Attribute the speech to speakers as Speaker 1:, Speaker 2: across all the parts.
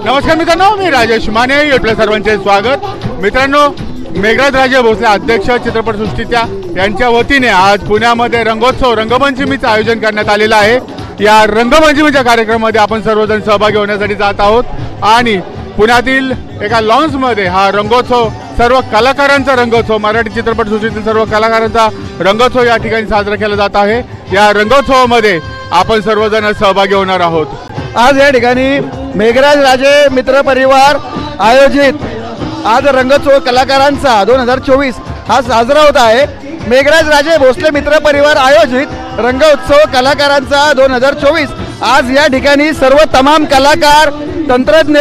Speaker 1: नमस्कार मित्रांनो, मी राजेश माने. आपल्या सर्वांचे स्वागत. मित्रांनो, मेघराज राजे भोसले अध्यक्ष चित्रपटसृष्टीच्या यांच्या वतीने आज पुण्यामध्ये रंगोत्सव रंगपंचमीचं आयोजन करण्यात आलेलं आहे. या रंगपंचमीच्या कार्यक्रमामध्ये आपण सर्वजण सहभागी होण्यासाठी जात आहोत आणि पुण्यातील एका लॉन्समध्ये हा रंगोत्सव, सर्व कलाकारांचा रंगोत्सव, मराठी चित्रपटसृष्टीतील सर्व कलाकारांचा रंगोत्सव या ठिकाणी साजरा केला जात आहे. या रंगोत्सवामध्ये आपण सर्वजण सहभागी होणार आहोत.
Speaker 2: आज या ठिकाणी मेघराज राजे मित्र परिवार आयोजित आज रंगोत्सव कलाकारांचा 2024 हा साजरा होत आहे. मेघराज राजे भोसले मित्र परिवार आयोजित रंगोत्सव कलाकारांचा 2024 आज या ठिकाणी सर्व तमाम कलाकार, तंत्रज्ञ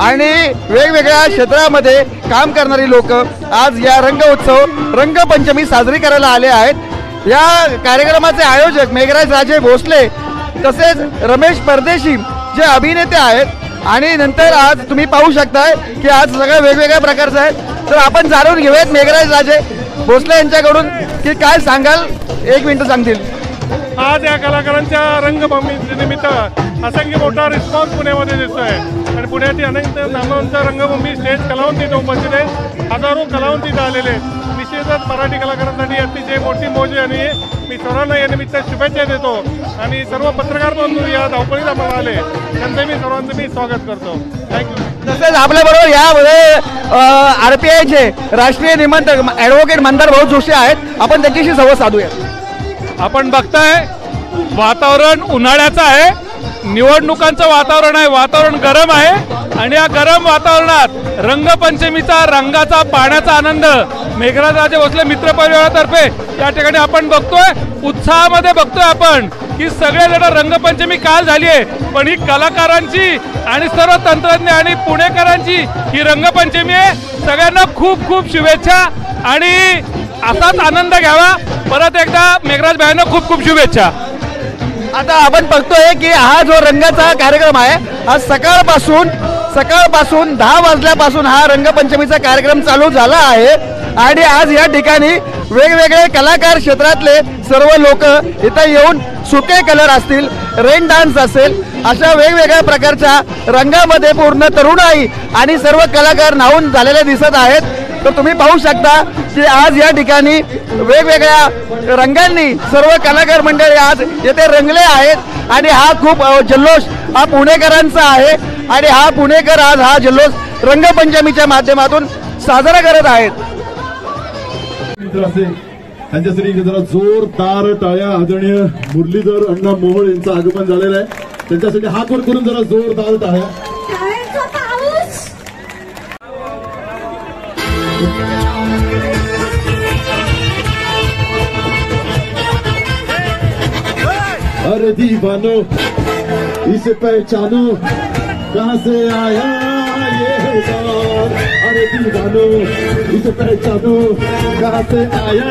Speaker 2: आणि वेगवेगळ्या क्षेत्रामध्ये काम करणारी लोक आज या रंगोत्सव रंगपंचमी साजरी करायला आले आहेत. या कार्यक्रमाचे आयोजक मेघराज राजे भोसले तसेच रमेश परदेशी जे अभिनेते आहेत आणि नंतर आज तुम्ही पाहू शकताय की आज सगळ्या वेगवेगळ्या प्रकारचं आहे. तर आपण जाणून घेऊयात मेघराज राजे भोसले यांच्याकडून की काय सांगाल. 1 मिनिट सांगतील.
Speaker 3: आज या कलाकारांच्या रंगभूमी निमित्त असंख्य मोठा रिस्पॉन्स पुण्यामध्ये दिसतोय आणि पुण्यातील अनेक नामवंत रंगभूमी स्टेज कलावंत इथे उपस्थित आहेत. हजारो कलावंत इथे आलेले. निश्चितच मराठी कलाकारांसाठी अतिशय मोठी मौज आणि मी सर्वांना या निमित्त शुभेच्छा देतो आणि सर्व पत्रकार बंधू या धावपळीला मला आले त्यांचं मी सर्वांचं स्वागत करतो. थँक्यू.
Speaker 2: तसेच आपल्याबरोबर यामध्ये RPIचे राष्ट्रीय निमंत्रक ॲडव्होकेट मंदार भाऊ जोशी आहेत. आपण त्यांच्याशी संवाद साधूया.
Speaker 3: आपण बघताय वातावरण उन्हाळ्याचं आहे, निवडणुकांचं वातावरण आहे, वातावरण गरम आहे आणि या गरम वातावरणात रंगपंचमीचा, रंगाचा, पाण्याचा आनंद मेघराज राजे भोसले मित्र परिवारातर्फे या ठिकाणी आपण बघतोय. उत्साहामध्ये बघतोय आपण की सगळेजण रंगपंचमी काल झाली आहे, पण ही कलाकारांची आणि सर्व तंत्रज्ञ आणि पुणेकरांची ही रंगपंचमी आहे. सगळ्यांना खूप खूप शुभेच्छा आणि असाच आनंद घ्यावा. परत एकदा मेघराज भाईंना खूप खूप शुभेच्छा.
Speaker 2: आता आपण बघतोय की हा जो रंगाचा कार्यक्रम आहे हा सकाळपासून 10 वाजल्यापासून हा रंगपंचमीचा कार्यक्रम चालू झाला आहे आणि आज या ठिकाणी वेगवेगळे कलाकार क्षेत्रातले सर्व लोक इथं येऊन सुके कलर असतील, रेन डान्स असेल, अशा वेगवेगळ्या प्रकारच्या रंगामध्ये पूर्ण तरुणाई आणि सर्व कलाकार न्हावून झालेले दिसत आहेत. तर तुम्ही पाहू शकता की आज या ठिकाणी वेगवेगळ्या रंगांनी सर्व कलाकार मंडळी आज येथे रंगले आहेत आणि हा खूप जल्लोष हा पुणेकरांचा आहे आणि हा पुणेकर आज हा जल्लोष रंगपंचमीच्या माध्यमातून साजरा करत आहेत.
Speaker 4: त्यांच्यासाठी जरा जोरदार टाळ्या. आदरणीय मुरलीधर अण्णा मोहोळ यांचं आगमन झालेलं आहे. त्यांच्यासाठी हात वर करून जरा जोरदार टाळ्या. अरे दीवानो इसे पहचानो कहाँ से आया ये दौर. अरे दीवानो इसे पहचानो कहाँ से आया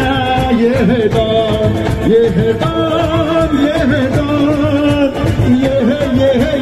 Speaker 4: ये दौर. ये है दौर, ये है दौर, ये है दौर.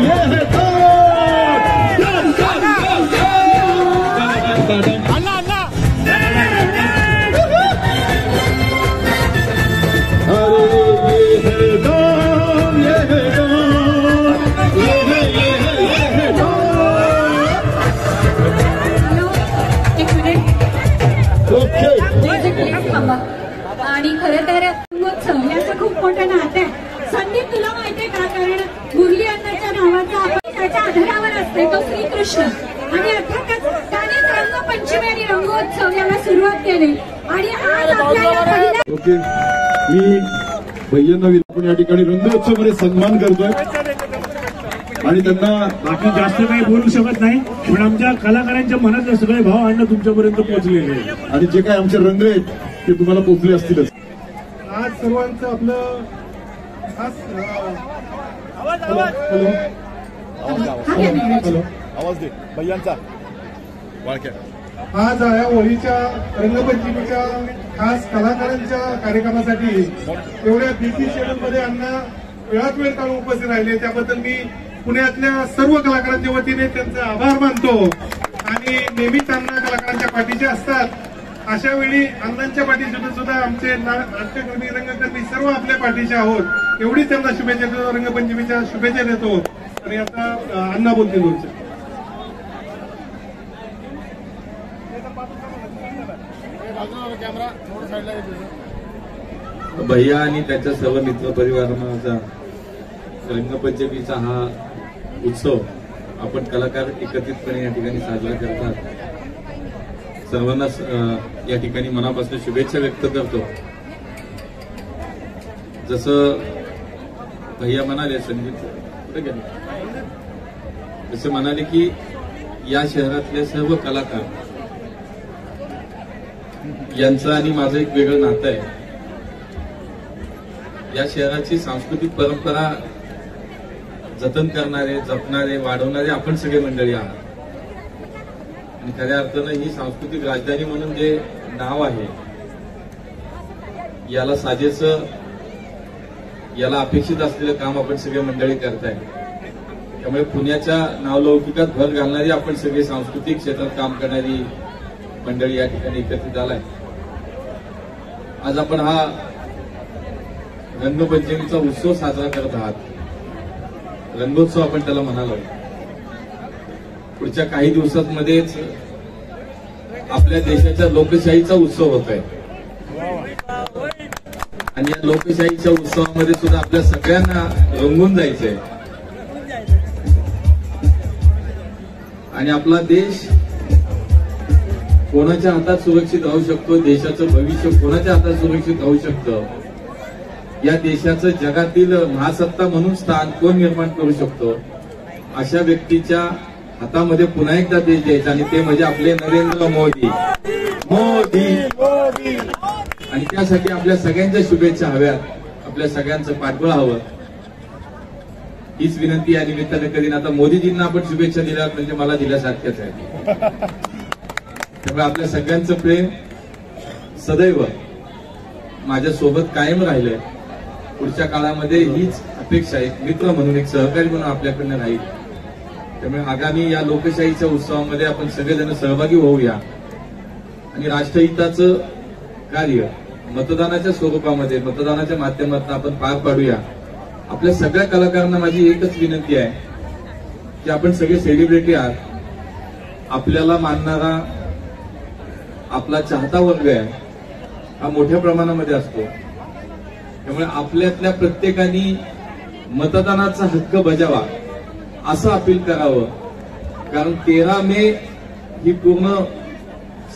Speaker 5: आणि खरं तर रंगोत्सव याचं खूप मोठं नातं आहे. संदीप, तुला माहितीये का? कारण मुरली अण्णाच्या नावाचा आपण त्याच्या आधारावर असते तो श्रीकृष्ण आणि अर्थातच त्यानेच रंगपंचमी आणि रंगोत्सव याला सुरुवात केली आणि आज आपल्याला
Speaker 4: ओके. मी भैयांना आपण या ठिकाणी रंगोत्सव मध्ये सन्मान करतोय आणि त्यांना
Speaker 6: बाकी जास्त काही बोलू शकत नाही, पण आमच्या कलाकारांच्या मनातले सगळे भाव अन्न तुमच्यापर्यंत पोहोचलेले आहे
Speaker 4: आणि जे काय आमचे रंग आहेत ते तुम्हाला पोहोचले असतीलच.
Speaker 3: आज सर्वांचं आपलं खास
Speaker 4: आवाज दे भैयांचा.
Speaker 3: आज या होळीच्या रंगपंचमीच्या खास कलाकारांच्या कार्यक्रमासाठी एवढ्या बिझी शेड्यूलमध्ये अण्णा वेळात वेळ काढून उपस्थित राहिले त्याबद्दल मी पुण्यातल्या सर्व कलाकारांच्या वतीने त्यांचे आभार मानतो आणि नेहमी त्यांना कलाकारांच्या पाठीचे असतात. अशा वेळी अण्णांच्या पाठीशी सुद्धा आमचे नाट्यकर्मी, रंगकर्मी सर्व आपल्या पाठीचे आहोत. एवढीच त्यांना शुभेच्छा देतो, रंगपंचमीच्या शुभेच्छा देतो. आणि आता अण्णा बोलतील.
Speaker 7: भैया आणि त्याच्या सर्व मित्र परिवाराचा रंगपंचमीचा हा उत्सव आपण कलाकार एकत्रितपणे या ठिकाणी साजरा करतात। सर्वांना या ठिकाणी मनापासून शुभेच्छा व्यक्त करतो। जसं भैया म्हणाले, संगीत कुठे गेले, जसे म्हणाले की या शहरातले सर्व कलाकार यांचं आणि माझं एक वेगळं नातं आहे। या शहराची सांस्कृतिक परंपरा जतन करणारे, जपणारे, वाढवणारे आपण सगळे मंडळी आहात आणि खऱ्या अर्थानं ही सांस्कृतिक राजधानी म्हणून जे नाव आहे याला साजेसं, याला अपेक्षित असलेलं काम आपण सगळे मंडळी करताय। त्यामुळे पुण्याच्या नावलौकिकात भर घालणारी आपण सगळे सांस्कृतिक क्षेत्रात काम करणारी मंडळी या ठिकाणी एकत्रित आलाय। आज आपण हा रंगपंचमीचा उत्सव साजरा करत आहात। रंगोत्सव आपण त्याला म्हणालो। पुढच्या काही दिवसांमध्येच आपल्या देशाच्या लोकशाहीचा उत्सव होतोय आणि या लोकशाहीच्या उत्सवामध्ये सुद्धा आपल्या सगळ्यांना रंगून जायचंय आणि आपला देश कोणाच्या हातात सुरक्षित राहू शकतो, देशाचं भविष्य कोणाच्या हातात सुरक्षित राहू शकतं, या देशाचं जगातील महासत्ता म्हणून स्थान कोण निर्माण करू शकतो, अशा व्यक्तीच्या हातामध्ये पुन्हा एकदा देश द्यायचा आणि ते म्हणजे आपले नरेंद्र मोदी। आणि त्यासाठी आपल्या सगळ्यांच्या शुभेच्छा हव्यात, आपल्या सगळ्यांचं पाठबळ हवं, हीच विनंती या निमित्ताने करीन। आता मोदीजींना आपण शुभेच्छा दिल्या म्हणजे मला दिल्यासारख्याच आहे। त्यामुळे आपल्या सगळ्यांचं प्रेम सदैव माझ्या सोबत कायम राहिलंय। पुढच्या काळामध्ये हीच अपेक्षा एक मित्र म्हणून, एक सहकारी म्हणून आपल्याकडनं राहील। त्यामुळे आगामी या लोकशाहीच्या उत्सवामध्ये आपण सगळेजण सहभागी होऊया आणि राष्ट्रहिताचं कार्य मतदानाच्या स्वरूपामध्ये, मतदानाच्या माध्यमातून आपण पार पाडूया। आपल्या सगळ्या कलाकारांना माझी एकच विनंती आहे की आपण सगळे सेलिब्रिटी आहात, आपल्याला मानणारा आपला चाहता वर्ग आहे हा मोठ्या प्रमाणामध्ये असतो। त्यामुळे आपल्यातल्या प्रत्येकाने मतदानाचा हक्क बजावा असं अपील करावं, कारण 13 मे ही पूर्ण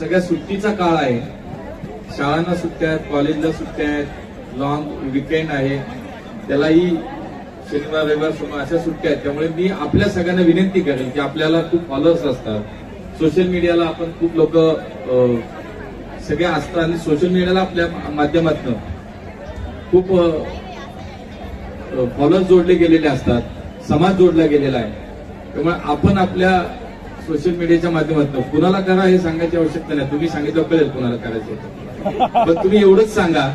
Speaker 7: सगळ्या सुट्टीचा काळ आहे। शाळांना सुट्ट्या आहेत, कॉलेजला सुट्ट्या आहेत, लॉंग विकेंड आहे, त्यालाही शनिवार रविवार सोमवार अशा सुट्ट्या आहेत। त्यामुळे मी आपल्या सगळ्यांना विनंती करेन की आपल्याला खूप फॉलोअर्स असतात, सोशल मीडियाला आपण खूप लोक सगळे असतात आणि सोशल मीडियाला आपल्या माध्यमातून खूप फॉलोअर्स जोडले गेलेले असतात, समाज जोडला गेलेला आहे। त्यामुळे आपण आपल्या सोशल मीडियाच्या माध्यमातून कुणाला करा हे सांगायची आवश्यकता नाही, तुम्ही सांगितलं कळेल कुणाला करायचं, पण तुम्ही एवढंच सांगा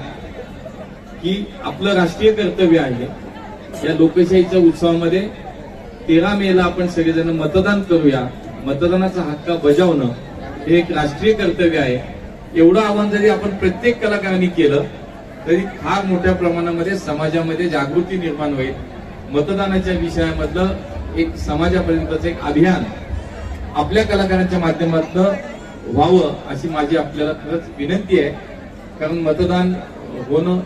Speaker 7: की आपलं राष्ट्रीय कर्तव्य आहे या लोकशाहीच्या उत्सवामध्ये 13 मेला आपण सगळेजण मतदान करूया। मतदानाचा हक्क बजावणं हे एक राष्ट्रीय कर्तव्य आहे। एवढं आव्हान जरी आपण प्रत्येक कलाकारांनी केलं तरी फार मोठ्या प्रमाणामध्ये समाजामध्ये जागृती निर्माण होईल। मतदानाच्या विषयामधलं एक समाजापर्यंतचं एक अभियान आपल्या कलाकारांच्या माध्यमातून व्हावं अशी माझी आपल्याला खरंच विनंती आहे, कारण मतदान होणं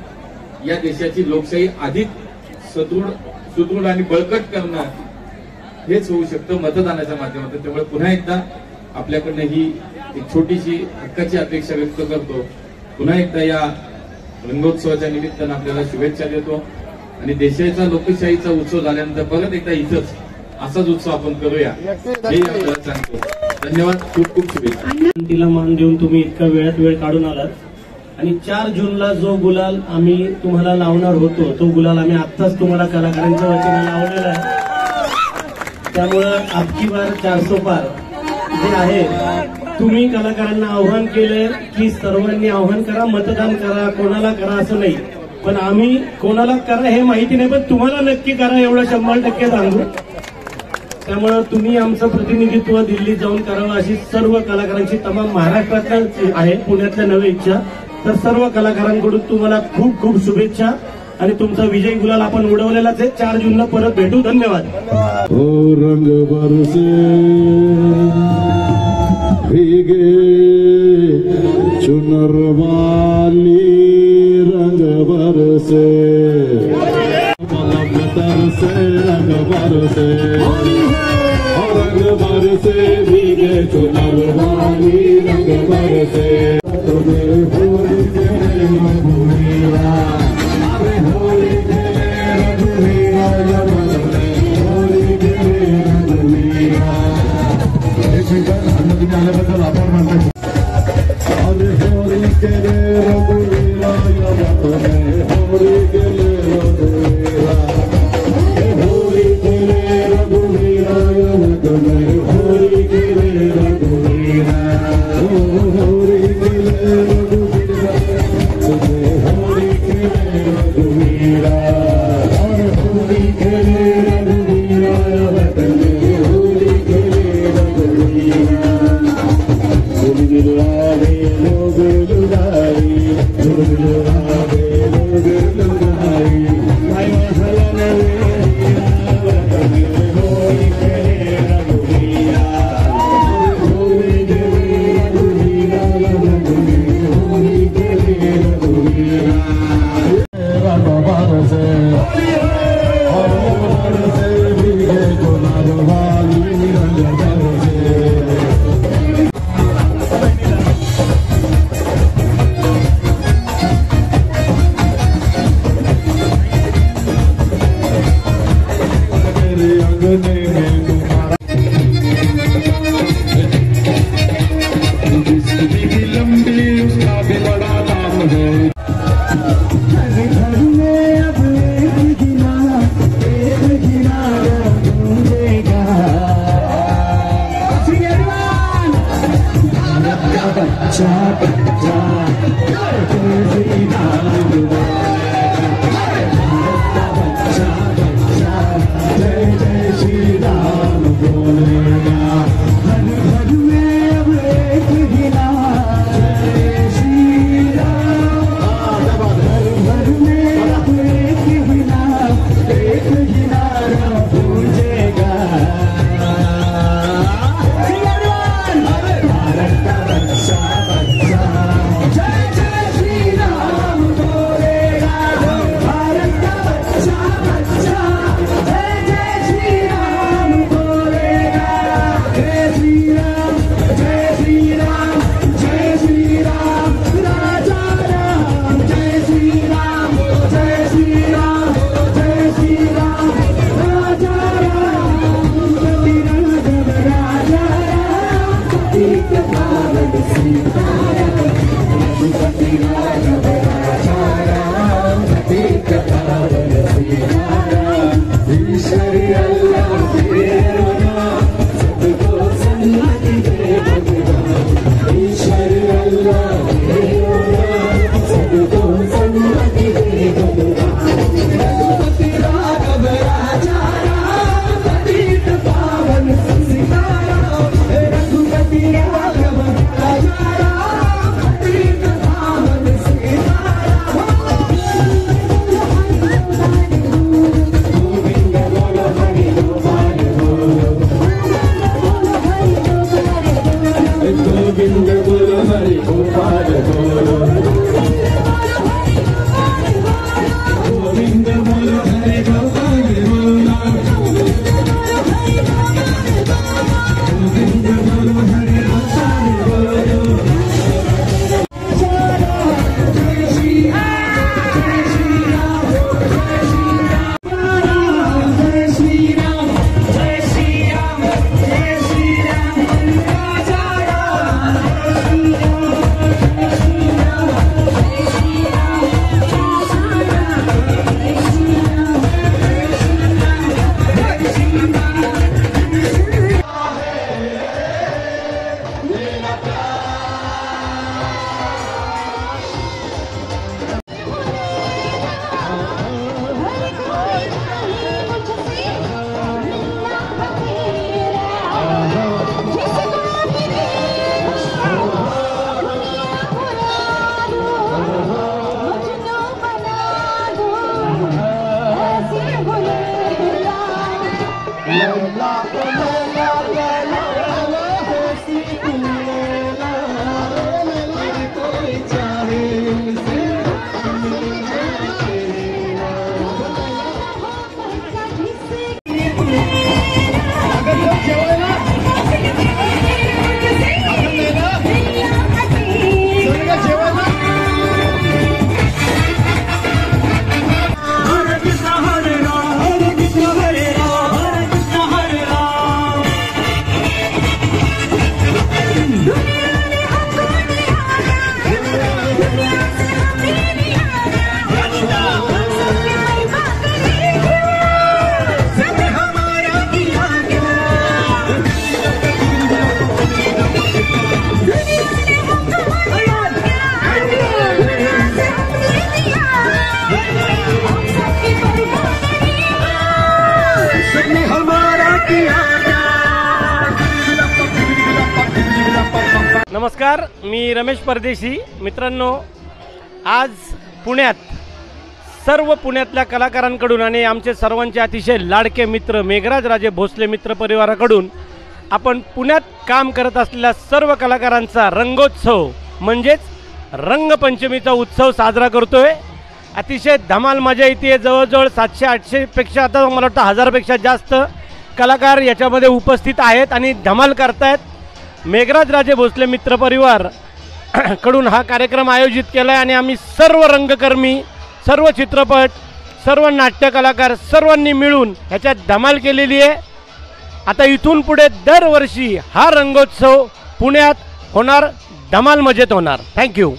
Speaker 7: या देशाची लोकशाही अधिक सुदृढ आणि बळकट करणं हेच होऊ शकतं मतदानाच्या माध्यमातून। त्यामुळे पुन्हा एकदा आपल्याकडनं ही एक छोटीशी हक्काची अपेक्षा व्यक्त करतो। पुन्हा एकदा या रंगोत्सवाच्या निमित्तानं आपल्याला शुभेच्छा देतो आणि देशाचा लोकशाहीचा उत्सव झाल्यानंतर परत एकदा इथंच असाच उत्सव आपण करूया हे आपल्याला सांगतो। धन्यवाद, खूप खूप शुभेच्छा।
Speaker 6: तिला मान देऊन तुम्ही इतका वेळात वेळ काढून आलात आणि 4 जूनला जो गुलाल आम्ही तुम्हाला लावणार होतो तो गुलाल आम्ही आत्ताच तुम्हाला कलाकारांच्या वतीने लावलेला आहे। त्यामुळं आपकी बार 400 पार जे आहे, तुम्ही कलाकारांना आव्हान केलंय की सर्वांनी आव्हान करा, मतदान करा, कोणाला करा असं नाही, पण आम्ही कोणाला करा हे माहिती नाही, पण तुम्हाला नक्की करा एवढं 100% सांगू। त्यामुळं तुम्ही आमचं प्रतिनिधित्व दिल्लीत जाऊन करावं अशी सर्व कलाकारांची, तमाम महाराष्ट्रातल्या आहे, पुण्यातल्या नव्हे इच्छा, तर सर्व कलाकारांकडून तुम्हाला खूप खूप शुभेच्छा आणि तुमचा विजय गुलाल आपण उडवलेलाच आहे। 4 जूनला परत भेटू, धन्यवाद।
Speaker 4: हो रंग बरसे भीगे चुनरवा रंग बरसे रंग बरसे भीगे चुनर वाली रंग बरसे तुम्हें होली खेले रघुवीरा अरे होली खेले रघुवीरा होली खेले रघुवीरा एक मिनिट हनुमती आल्याबद्दल आभार मानतो अरे होली खेले रघुवीरा होली खेले रघुवीरा होली खेले रघुवीरा होली खेले रघुवीरा होली खेले रघुवीरा होली खेले रघुवीरा और होली खेले रघुवीरा होली खेले रघुवीरा लुलावे लोग लुलावी लुलावे लोग लुलावी भाई हलन होली खेले रघुवीरा होली खेले रघुवीरा होली खेले रघुवीरा रंग बरसे भीगे गुलाल वाली रंग बरसे जिसकी भी लंबी उसका भी बड़ा नाम है घर में अब एक किनारा ढूंढेगा भारत का बच्चा बच्चा श्री राम जय जय श्री राम बोलेगा घर घर में अब एक ही नाम जय श्री राम घर घर में अब एक ही नाम गूंजेगा भारत का बच्चा बच्चा जय जय श्री राम बोलेगा भारत का बच्चा बच्चा जय जय श्री राम बोलेगा जय श्री राम जय श्री राम जय श्री राम राजा राम जय श्री राम जय श्री राम जय श्री राम राजा राम राजा राम एक पावन सीताराम रघुपति राघव राजा राम एक पावन सीताराम ईश्वर अल्लाह तेरा नाम सबको सन्मति दे भगवान ईश्वर अल्लाह तेरा नाम सबको सन्मति दे भगवान रघुपति राघव राजा राम एक पावन सीताराम रघुपति राघव राजा राम एक पावन सीताराम गोविंद बोलो हरि गोपाल बोलो गोविंद बोलो हरि गोपाल बोलो गोविंद बोलो हरि गोपाल बोलो गोविंद बोलो हरि गोपाल बोलो जय श्री राम जय श्री राम जय श्री राम जय श्री राम जय श्री राम राजा राम जय श्री राम जय श्री राम
Speaker 6: नमस्कार, मी रमेश परदेशी. मित्रांनो, आज पुण्यात सर्व पुण्यातल्या कलाकारांकडून आणि आमचे सर्वांचे अतिशय लाडके मित्र मेघराज राजे भोसले मित्र परिवाराकडून आपण पुण्यात काम करत असलेल्या सर्व कलाकारांचा रंगोत्सव म्हणजेच रंगपंचमीचा उत्सव साजरा करतोय. अतिशय धमाल मजा येते. जवळजवळ 700-800 पेक्षा, आता मला वाटतं 1000पेक्षा जास्त कलाकार याच्यामध्ये उपस्थित आहेत आणि धमाल करतायत. मेघराज राजे भोसले मित्र परिवार कडून हा कार्यक्रम आयोजित केला आहे आणि आम्ही सर्व रंगकर्मी, सर्व चित्रपट, सर्व नाट्य कलाकार सर्वांनी मिळून ह्याच्यात धमाल केलेली आहे. आता इथून पुढे दरवर्षी हा रंगोत्सव पुण्यात होणार, धमाल मजेत होणार. थँक्यू.